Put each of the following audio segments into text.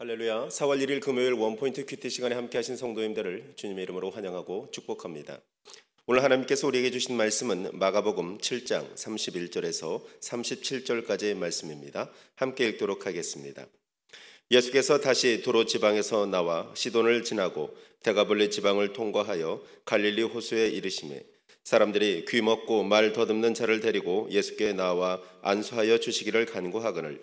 할렐루야. 4월 1일 금요일 원포인트 큐티 시간에 함께 하신 성도님들을 주님의 이름으로 환영하고 축복합니다. 오늘 하나님께서 우리에게 주신 말씀은 마가복음 7장 31절에서 37절까지의 말씀입니다. 함께 읽도록 하겠습니다. 예수께서 다시 두로 지방에서 나와 시돈을 지나고 데가볼리 지방을 통과하여 갈릴리 호수에 이르시매 사람들이 귀 먹고 말 더듬는 자를 데리고 예수께 나와 안수하여 주시기를 간구하거늘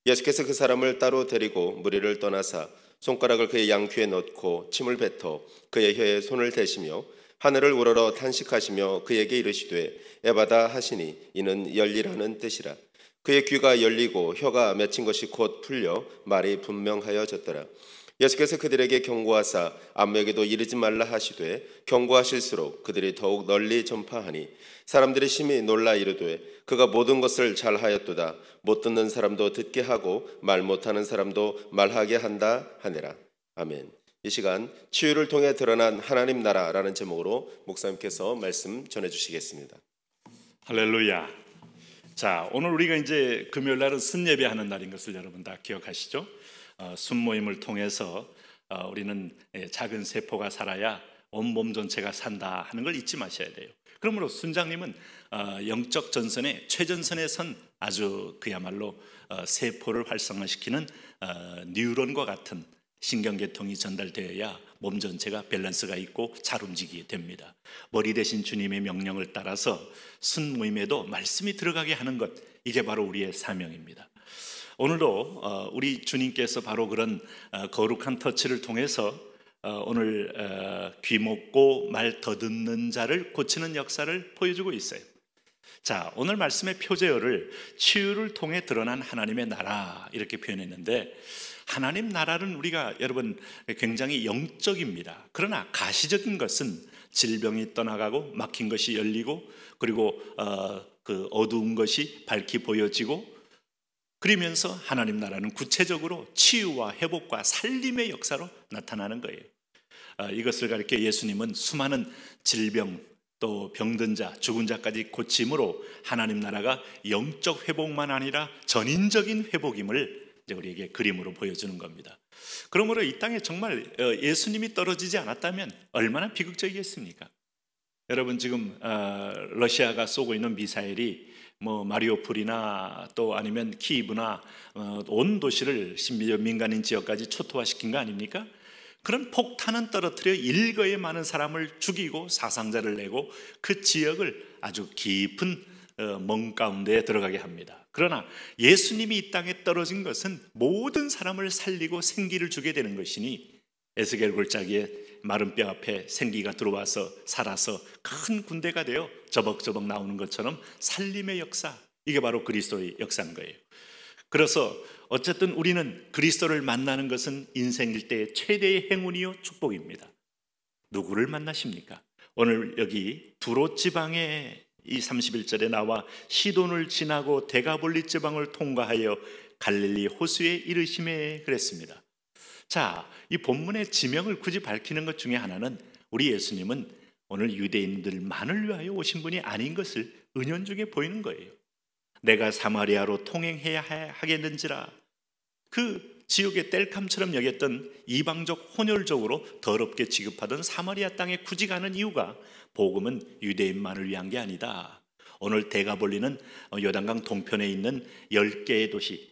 예수께서 그 사람을 따로 데리고 무리를 떠나사 손가락을 그의 양귀에 넣고 침을 뱉어 그의 혀에 손을 대시며 하늘을 우러러 탄식하시며 그에게 이르시되 에바다 하시니 이는 열리라는 뜻이라. 그의 귀가 열리고 혀가 맺힌 것이 곧 풀려 말이 분명하여졌더라. 예수께서 그들에게 경고하사 아무에게도 이르지 말라 하시되 경고하실수록 그들이 더욱 널리 전파하니 사람들이 심히 놀라 이르되 그가 모든 것을 잘하였도다. 못 듣는 사람도 듣게 하고 말 못하는 사람도 말하게 한다 하니라. 아멘. 이 시간 치유를 통해 드러난 하나님 나라라는 제목으로 목사님께서 말씀 전해주시겠습니다. 할렐루야. 자, 오늘 우리가 이제 금요일 날은 순예배하는 날인 것을 여러분 다 기억하시죠? 순모임을 통해서 우리는 작은 세포가 살아야 온몸 전체가 산다 하는 걸 잊지 마셔야 돼요. 그러므로 순장님은 영적 전선의 최전선에 선 아주 그야말로 세포를 활성화시키는 뉴런과 같은 신경계통이 전달되어야 몸 전체가 밸런스가 있고 잘 움직이게 됩니다. 머리 대신 주님의 명령을 따라서 순모임에도 말씀이 들어가게 하는 것, 이게 바로 우리의 사명입니다. 오늘도 우리 주님께서 바로 그런 거룩한 터치를 통해서 오늘 귀 먹고 말 더듬는 자를 고치는 역사를 보여주고 있어요. 자, 오늘 말씀의 표제어를 치유를 통해 드러난 하나님의 나라 이렇게 표현했는데, 하나님 나라는 우리가 여러분 굉장히 영적입니다. 그러나 가시적인 것은 질병이 떠나가고 막힌 것이 열리고 그리고 그 어두운 것이 밝히 보여지고, 그러면서 하나님 나라는 구체적으로 치유와 회복과 살림의 역사로 나타나는 거예요. 이것을 가리켜 예수님은 수많은 질병 또 병든 자, 죽은 자까지 고침으로 하나님 나라가 영적 회복만 아니라 전인적인 회복임을 이제 우리에게 그림으로 보여주는 겁니다. 그러므로 이 땅에 정말 예수님이 떨어지지 않았다면 얼마나 비극적이겠습니까? 여러분 지금 러시아가 쏘고 있는 미사일이 뭐 마리오폴이나 또 아니면 키이브나 온 도시를 심지어 민간인 지역까지 초토화시킨 거 아닙니까? 그런 폭탄은 떨어뜨려 일거에 많은 사람을 죽이고 사상자를 내고 그 지역을 아주 깊은 멍 가운데에 들어가게 합니다. 그러나 예수님이 이 땅에 떨어진 것은 모든 사람을 살리고 생기를 주게 되는 것이니 에스겔 골짜기에 마른 뼈 앞에 생기가 들어와서 살아서 큰 군대가 되어 저벅저벅 나오는 것처럼 살림의 역사, 이게 바로 그리스도의 역사인 거예요. 그래서 어쨌든 우리는 그리스도를 만나는 것은 인생 일대의 최대의 행운이요 축복입니다. 누구를 만나십니까? 오늘 여기 두로 지방에 이 31절에 나와 시돈을 지나고 데가볼리 지방을 통과하여 갈릴리 호수에 이르심에 그랬습니다. 자, 이 본문의 지명을 굳이 밝히는 것 중에 하나는 우리 예수님은 오늘 유대인들만을 위하여 오신 분이 아닌 것을 은연중에 보이는 거예요. 내가 사마리아로 통행해야 하겠는지라. 그 지옥의 땔감처럼 여겼던 이방적 혼혈적으로 더럽게 취급하던 사마리아 땅에 굳이 가는 이유가 복음은 유대인만을 위한 게 아니다. 오늘 데가볼리는 요단강 동편에 있는 10개의 도시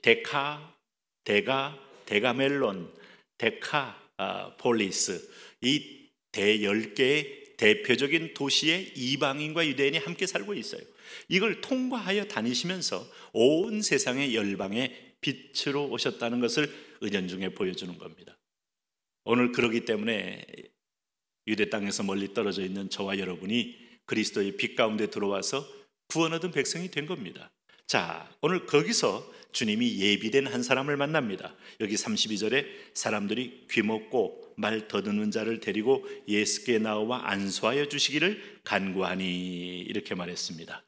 데가멜론, 데카폴리스, 이 10개의 대표적인 도시에 이방인과 유대인이 함께 살고 있어요. 이걸 통과하여 다니시면서 온 세상의 열방의 빛으로 오셨다는 것을 은연중에 보여주는 겁니다. 오늘 그러기 때문에 유대 땅에서 멀리 떨어져 있는 저와 여러분이 그리스도의 빛 가운데 들어와서 구원 얻은 백성이 된 겁니다. 자, 오늘 거기서 주님이 예비된 한 사람을 만납니다. 여기 32절에 사람들이 귀 먹고 말 더듬는 자를 데리고 예수께 나와 안수하여 주시기를 간구하니 이렇게 말했습니다.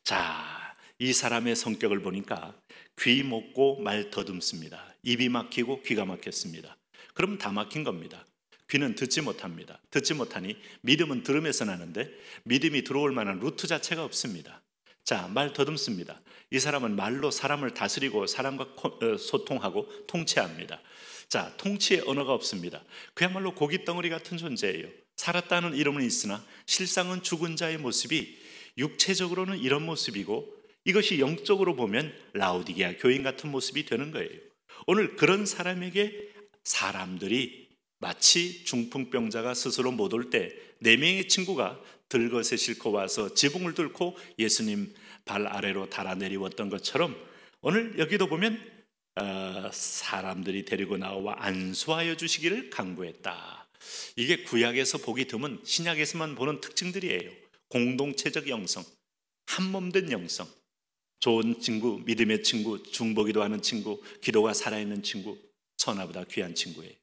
자, 이 사람의 성격을 보니까 귀 먹고 말 더듬습니다. 입이 막히고 귀가 막혔습니다. 그럼 다 막힌 겁니다. 귀는 듣지 못합니다. 듣지 못하니 믿음은 들음에서 나는데 믿음이 들어올 만한 루트 자체가 없습니다. 자, 말 더듬습니다. 이 사람은 말로 사람을 다스리고 사람과 소통하고 통치합니다. 자, 통치의 언어가 없습니다. 그야말로 고깃덩어리 같은 존재예요. 살았다는 이름은 있으나 실상은 죽은 자의 모습이 육체적으로는 이런 모습이고, 이것이 영적으로 보면 라오디게아 교인 같은 모습이 되는 거예요. 오늘 그런 사람에게 사람들이 마치 중풍병자가 스스로 못 올 때 4명의 친구가 들것에 싣고 와서 지붕을 뚫고 예수님 발 아래로 달아내리웠던 것처럼, 오늘 여기도 보면 사람들이 데리고 나와 안수하여 주시기를 간구했다. 이게 구약에서 보기 드문 신약에서만 보는 특징들이에요. 공동체적 영성, 한몸된 영성, 좋은 친구, 믿음의 친구, 중보기도 하는 친구, 기도가 살아있는 친구, 천하보다 귀한 친구예요.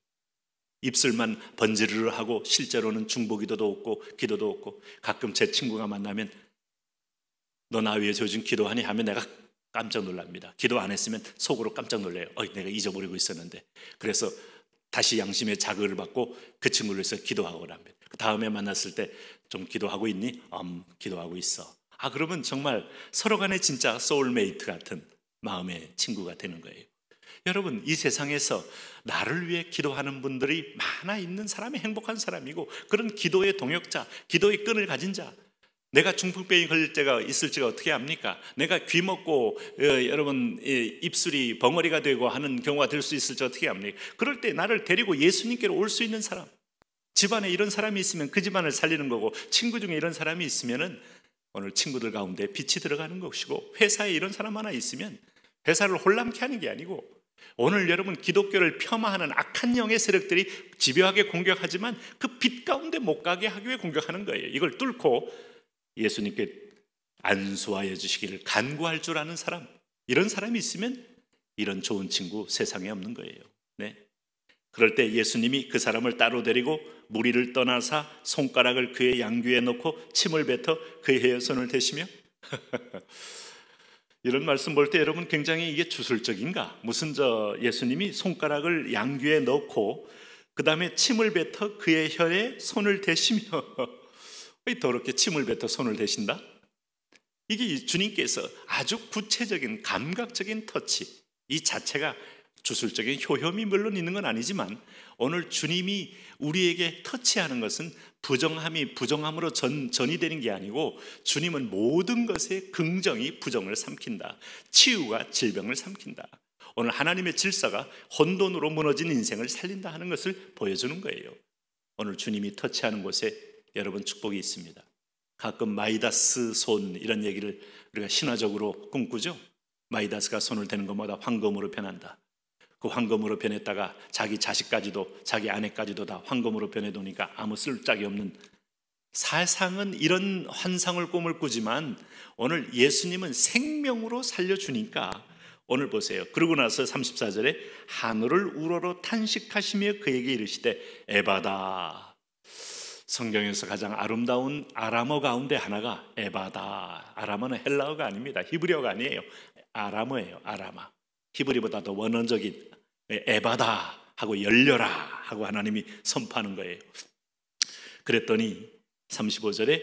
입술만 번지르르 하고 실제로는 중보기도도 없고 기도도 없고, 가끔 제 친구가 만나면 너 나 위해서 요즘 기도하니 하면 내가 깜짝 놀랍니다. 기도 안 했으면 속으로 깜짝 놀래요. 내가 잊어버리고 있었는데. 그래서 다시 양심의 자극을 받고 그 친구를 위해서 기도하고 합니다. 그 다음에 만났을 때 좀 기도하고 있니? 기도하고 있어. 그러면 정말 서로 간에 진짜 소울메이트 같은 마음의 친구가 되는 거예요. 여러분, 이 세상에서 나를 위해 기도하는 분들이 많아 있는 사람이 행복한 사람이고, 그런 기도의 동역자, 기도의 끈을 가진 자. 내가 중풍병이 걸릴 때가 있을지가 어떻게 압니까? 내가 귀 먹고 여러분 입술이 벙어리가 되고 하는 경우가 될 수 있을지 어떻게 압니까? 그럴 때 나를 데리고 예수님께로 올 수 있는 사람, 집안에 이런 사람이 있으면 그 집안을 살리는 거고, 친구 중에 이런 사람이 있으면은 오늘 친구들 가운데 빛이 들어가는 것이고, 회사에 이런 사람 하나 있으면 회사를 홀람케 하는 게 아니고, 오늘 여러분 기독교를 폄하하는 악한 영의 세력들이 집요하게 공격하지만 그 빛 가운데 못 가게 하기 위해 공격하는 거예요. 이걸 뚫고 예수님께 안수하여 주시기를 간구할 줄 아는 사람, 이런 사람이 있으면 이런 좋은 친구 세상에 없는 거예요. 네. 그럴 때 예수님이 그 사람을 따로 데리고 무리를 떠나사 손가락을 그의 양귀에 넣고 침을 뱉어 그의 혀손을 대시며 이런 말씀 볼 때 여러분 굉장히 이게 주술적인가? 무슨 예수님이 손가락을 양귀에 넣고 그 다음에 침을 뱉어 그의 혀에 손을 대시며 왜 더럽게 침을 뱉어 손을 대신다? 이게 주님께서 아주 구체적인 감각적인 터치, 이 자체가 주술적인 효험이 물론 있는 건 아니지만, 오늘 주님이 우리에게 터치하는 것은 부정함이 부정함으로 전이 되는 게 아니고, 주님은 모든 것에 긍정이 부정을 삼킨다. 치유가 질병을 삼킨다. 오늘 하나님의 질서가 혼돈으로 무너진 인생을 살린다 하는 것을 보여주는 거예요. 오늘 주님이 터치하는 곳에 여러분 축복이 있습니다. 가끔 마이다스 손 이런 얘기를 우리가 신화적으로 꿈꾸죠. 마이다스가 손을 대는 것마다 황금으로 변한다. 그 황금으로 변했다가 자기 자식까지도, 자기 아내까지도 다 황금으로 변해놓으니까 아무 쓸짝이 없는, 사상은 이런 환상을 꿈을 꾸지만 오늘 예수님은 생명으로 살려주니까, 오늘 보세요. 그러고 나서 34절에 하늘을 우러러 탄식하시며 그에게 이르시되 에바다. 성경에서 가장 아름다운 아람어 가운데 하나가 에바다. 아람어는 헬라어가 아닙니다. 히브리어가 아니에요. 아람어예요. 아람어. 히브리보다 더 원어적인 에바다 하고 열려라 하고 하나님이 선포하는 거예요. 그랬더니 35절에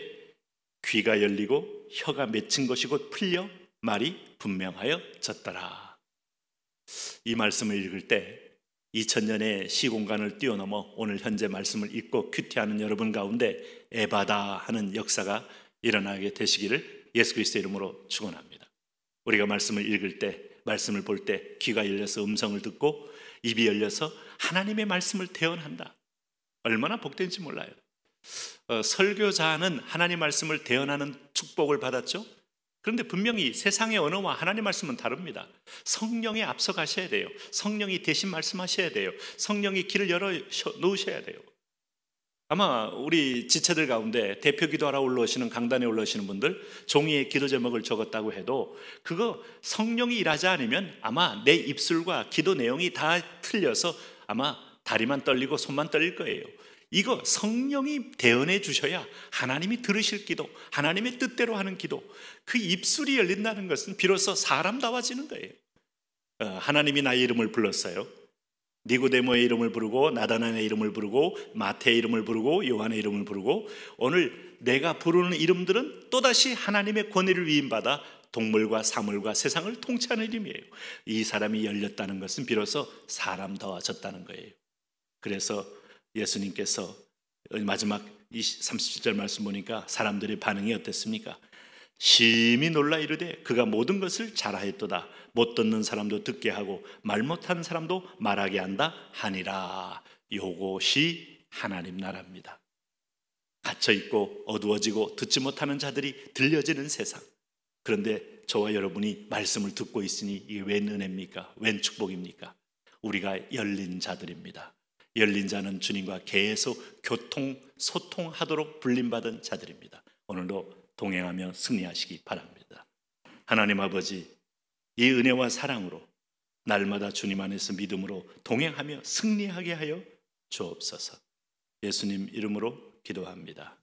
귀가 열리고 혀가 맺힌 것이 곧 풀려 말이 분명하여졌더라. 이 말씀을 읽을 때 2000년의 시공간을 뛰어넘어 오늘 현재 말씀을 읽고 큐티하는 여러분 가운데 에바다 하는 역사가 일어나게 되시기를 예수 그리스도의 이름으로 축원합니다. 우리가 말씀을 읽을 때, 말씀을 볼 때 귀가 열려서 음성을 듣고 입이 열려서 하나님의 말씀을 대언한다. 얼마나 복된지 몰라요. 설교자는 하나님 말씀을 대언하는 축복을 받았죠. 그런데 분명히 세상의 언어와 하나님 말씀은 다릅니다. 성령에 앞서 가셔야 돼요. 성령이 대신 말씀하셔야 돼요. 성령이 길을 열어 놓으셔야 돼요. 아마 우리 지체들 가운데 대표 기도하러 올라오시는, 강단에 올라오시는 분들 종이에 기도 제목을 적었다고 해도 그거 성령이 일하지 않으면 아마 내 입술과 기도 내용이 다 틀려서 아마 다리만 떨리고 손만 떨릴 거예요. 이거 성령이 대언해 주셔야 하나님이 들으실 기도, 하나님의 뜻대로 하는 기도, 그 입술이 열린다는 것은 비로소 사람다워지는 거예요. 하나님이 나의 이름을 불렀어요. 니고데모의 이름을 부르고 나다나의 이름을 부르고 마태의 이름을 부르고 요한의 이름을 부르고, 오늘 내가 부르는 이름들은 또다시 하나님의 권위를 위임받아 동물과 사물과 세상을 통치하는 이름이에요. 이 사람이 열렸다는 것은 비로소 사람 더워졌다는 거예요. 그래서 예수님께서 마지막 37절 말씀 보니까 사람들의 반응이 어땠습니까? 심히 놀라 이르되 그가 모든 것을 잘하였도다. 못 듣는 사람도 듣게 하고 말 못하는 사람도 말하게 한다 하니라. 요것이 하나님 나라입니다. 갇혀있고 어두워지고 듣지 못하는 자들이 들려지는 세상. 그런데 저와 여러분이 말씀을 듣고 있으니 이게 웬 은혜입니까? 웬 축복입니까? 우리가 열린 자들입니다. 열린 자는 주님과 계속 교통, 소통하도록 불림받은 자들입니다. 오늘도 동행하며 승리하시기 바랍니다. 하나님 아버지, 이 은혜와 사랑으로 날마다 주님 안에서 믿음으로 동행하며 승리하게 하여 주옵소서. 예수님 이름으로 기도합니다.